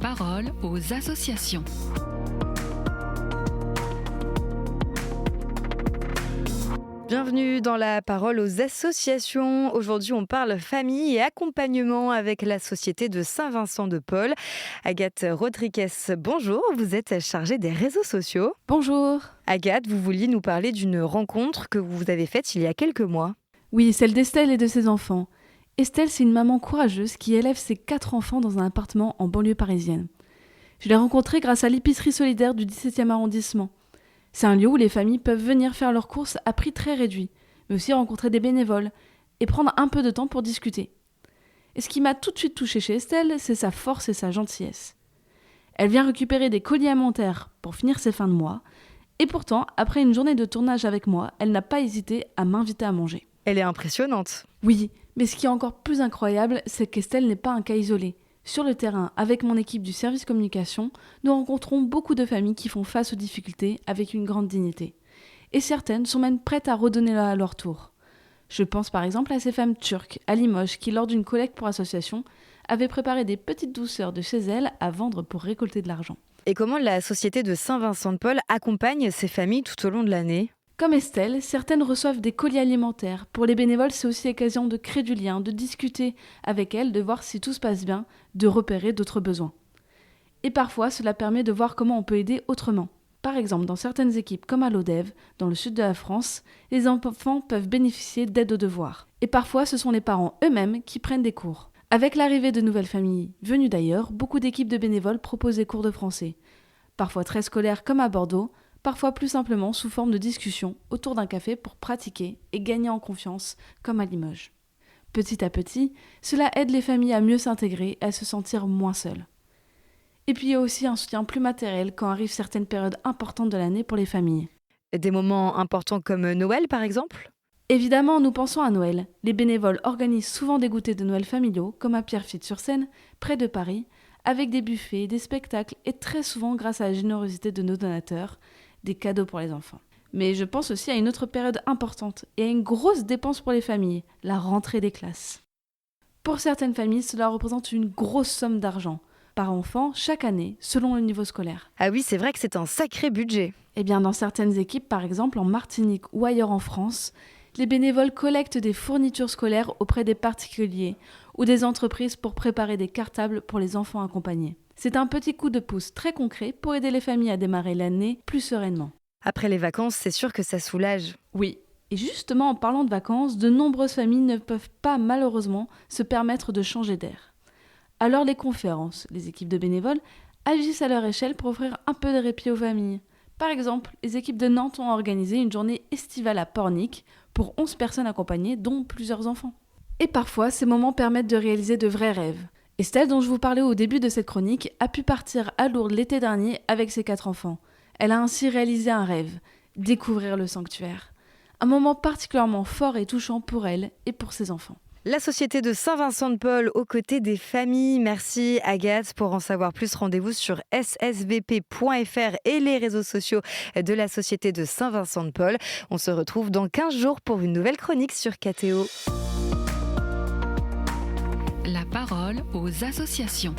parole aux associations. Bienvenue dans la parole aux associations. Aujourd'hui, on parle famille et accompagnement avec la Société de Saint-Vincent-de-Paul. Agathe Rodriguez, bonjour. Vous êtes chargée des réseaux sociaux. Bonjour. Agathe, vous vouliez nous parler d'une rencontre que vous avez faite il y a quelques mois. Oui, celle d'Estelle et de ses enfants. Estelle, c'est une maman courageuse qui élève ses 4 enfants dans un appartement en banlieue parisienne. Je l'ai rencontrée grâce à l'épicerie solidaire du 17e arrondissement. C'est un lieu où les familles peuvent venir faire leurs courses à prix très réduit, mais aussi rencontrer des bénévoles et prendre un peu de temps pour discuter. Et ce qui m'a tout de suite touchée chez Estelle, c'est sa force et sa gentillesse. Elle vient récupérer des colis alimentaires pour finir ses fins de mois, et pourtant, après une journée de tournage avec moi, elle n'a pas hésité à m'inviter à manger. Elle est impressionnante. Oui, mais ce qui est encore plus incroyable, c'est qu'Estelle n'est pas un cas isolé. Sur le terrain, avec mon équipe du service communication, nous rencontrons beaucoup de familles qui font face aux difficultés avec une grande dignité. Et certaines sont même prêtes à redonner à leur tour. Je pense par exemple à ces femmes turques à Limoges qui, lors d'une collecte pour association, avaient préparé des petites douceurs de chez elles à vendre pour récolter de l'argent. Et comment la Société de Saint-Vincent-de-Paul accompagne ces familles tout au long de l'année ? Comme Estelle, certaines reçoivent des colis alimentaires. Pour les bénévoles, c'est aussi l'occasion de créer du lien, de discuter avec elles, de voir si tout se passe bien, de repérer d'autres besoins. Et parfois, cela permet de voir comment on peut aider autrement. Par exemple, dans certaines équipes, comme à l'ODEV, dans le sud de la France, les enfants peuvent bénéficier d'aide aux devoirs. Et parfois, ce sont les parents eux-mêmes qui prennent des cours. Avec l'arrivée de nouvelles familles venues d'ailleurs, beaucoup d'équipes de bénévoles proposent des cours de français. Parfois très scolaires comme à Bordeaux, parfois plus simplement sous forme de discussion autour d'un café pour pratiquer et gagner en confiance, comme à Limoges. Petit à petit, cela aide les familles à mieux s'intégrer et à se sentir moins seules. Et puis il y a aussi un soutien plus matériel quand arrivent certaines périodes importantes de l'année pour les familles. Des moments importants comme Noël, par exemple ? Évidemment, nous pensons à Noël. Les bénévoles organisent souvent des goûters de Noël familiaux, comme à Pierrefitte-sur-Seine, près de Paris, avec des buffets, des spectacles et très souvent, grâce à la générosité de nos donateurs, des cadeaux pour les enfants. Mais je pense aussi à une autre période importante et à une grosse dépense pour les familles, la rentrée des classes. Pour certaines familles, cela représente une grosse somme d'argent par enfant chaque année, selon le niveau scolaire. Ah oui, c'est vrai que c'est un sacré budget. Eh bien, dans certaines équipes, par exemple en Martinique ou ailleurs en France, les bénévoles collectent des fournitures scolaires auprès des particuliers ou des entreprises pour préparer des cartables pour les enfants accompagnés. C'est un petit coup de pouce très concret pour aider les familles à démarrer l'année plus sereinement. Après les vacances, c'est sûr que ça soulage. Oui, et justement en parlant de vacances, de nombreuses familles ne peuvent pas malheureusement se permettre de changer d'air. Alors les conférences, les équipes de bénévoles agissent à leur échelle pour offrir un peu de répit aux familles. Par exemple, les équipes de Nantes ont organisé une journée estivale à Pornic pour 11 personnes accompagnées, dont plusieurs enfants. Et parfois, ces moments permettent de réaliser de vrais rêves. Estelle, dont je vous parlais au début de cette chronique, a pu partir à Lourdes l'été dernier avec ses 4 enfants. Elle a ainsi réalisé un rêve, découvrir le sanctuaire. Un moment particulièrement fort et touchant pour elle et pour ses enfants. La Société de Saint-Vincent-de-Paul aux côtés des familles. Merci Agathe. Pour en savoir plus, rendez-vous sur ssvp.fr et les réseaux sociaux de la Société de Saint-Vincent-de-Paul. On se retrouve dans 15 jours pour une nouvelle chronique sur KTO. La parole aux associations.